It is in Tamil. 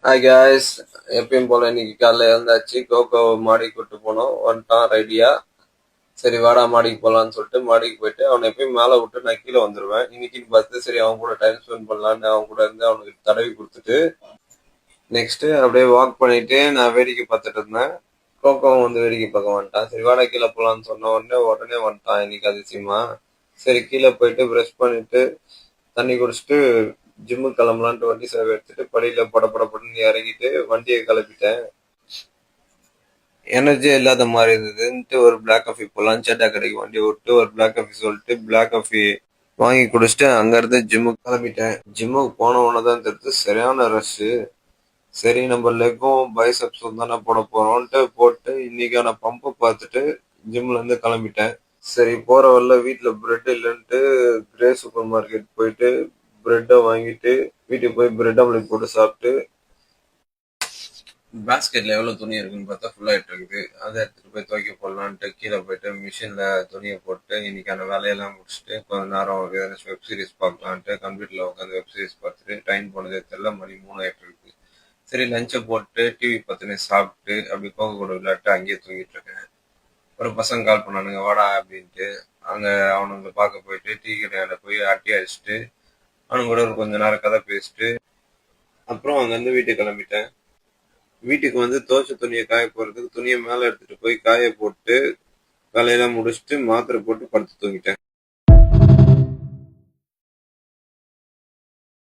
ஹாய் காய்ஸ், எப்பயும் போல இன்னைக்கு காலைல எழுந்தாச்சு. கோகோ மாடிக்கு கூட்டு போனோம். வந்துட்டான் ரெடியா. சரி வாடா மாடிக்கு போகலான்னு சொல்லிட்டு மாடிக்கு போயிட்டு அவனை எப்பயும் மேலே விட்டு நான் கீழே வந்துடுவேன். இன்னைக்குன்னு பார்த்து சரி அவன் கூட டைம் ஸ்பெண்ட் பண்ணலான்னு அவன் கூட இருந்து அவனுக்கு தடவி கொடுத்துட்டு நெக்ஸ்ட் அப்படியே வாக் பண்ணிட்டு நான் வேடிக்கை பார்த்துட்டு இருந்தேன். கோகோவும் வந்து வேடிக்கை பார்க்க வந்துட்டான். சரி வாடா கீழே போகலான்னு சொன்ன உடனே வந்துட்டான் இன்னைக்கு அதிசயமா. சரி கீழே போயிட்டு ப்ரஷ் பண்ணிட்டு தண்ணி குடிச்சிட்டு ஜிம்முக்கு கிளம்பலான்ட்டு வண்டி சேவை எடுத்துட்டு படியில படப்படப்படன்னு இறங்கிட்டு வண்டியை கிளப்பிட்டேன். எனர்ஜியே இல்லாத மாதிரி இருந்ததுன்ட்டு ஒரு பிளாக் காஃபி போடலாம் சேட்டா கடைக்கு வண்டி விட்டு ஒரு பிளாக் காஃபி சொல்லிட்டு பிளாக் காஃபி வாங்கி குடிச்சிட்டு அங்கேருந்து ஜிம்முக்கு கிளம்பிட்டேன். ஜிம்முக்கு போன உடனே தான் தெரிஞ்சு சரியான ரஷ்ஷு. சரி நம்ம லெக்கும் பைசப்ஸும் தானே போட போகிறோன்ட்டு போட்டு இன்னைக்கான பம்பை பார்த்துட்டு ஜிம்லேருந்து கிளம்பிட்டேன். சரி போகிற வரல வீட்டில் பிரெட் இல்லைன்ட்டு கிரே சூப்பர் மார்க்கெட் போயிட்டு பிரெட்டை வாங்கிட்டு வீட்டுக்கு போய் பிரெட் ஆம்லெட் போட்டு சாப்பிட்டு பேஸ்கெட்ல எவ்வளோ துணி இருக்குன்னு பார்த்தா ஃபுல்லாகிட்டு இருக்குது. அதை எடுத்துகிட்டு போய் துவைக்க போடலான்ட்டு கீழே போயிட்டு மிஷினில் துணியை போட்டு இன்னைக்கான வேலையெல்லாம் முடிச்சுட்டு கொஞ்ச நேரம் ஏதாச்சும் வெப் சீரிஸ் பார்க்கலான்ட்டு கம்ப்யூட்டரில் உட்காந்து வெப் சீரிஸ் பார்த்துட்டு டைம் போனதே தெரியல. மணி 3 ஆகிட்டு இருக்கு. சரி லஞ்சை போட்டு டிவி பார்த்துன்னு சாப்பிட்டு அப்படி கோகோ கூட விளையாட்டு அங்கேயே தூங்கிட்டு இருக்கேன். ஒரு பசங்க கால் பண்ணானுங்க வாடா அப்படின்ட்டு. அங்கே அவனுங்களை பார்க்க போயிட்டு டீ கடையாண்ட போய் அட்டி அடிச்சுட்டு அவனுங்க கூட ஒரு கொஞ்ச நேரம் கதை பேசிட்டு அப்புறம் அங்கேருந்து வீட்டுக்கு கிளம்பிட்டேன். வீட்டுக்கு வந்து துவைச்ச துணியை காய போடுறதுக்கு துணியை மேலே எடுத்துட்டு போய் காய போட்டு வேலையெல்லாம் முடிச்சுட்டு மாத்திரை போட்டு படுத்து தூங்கிட்டேன்.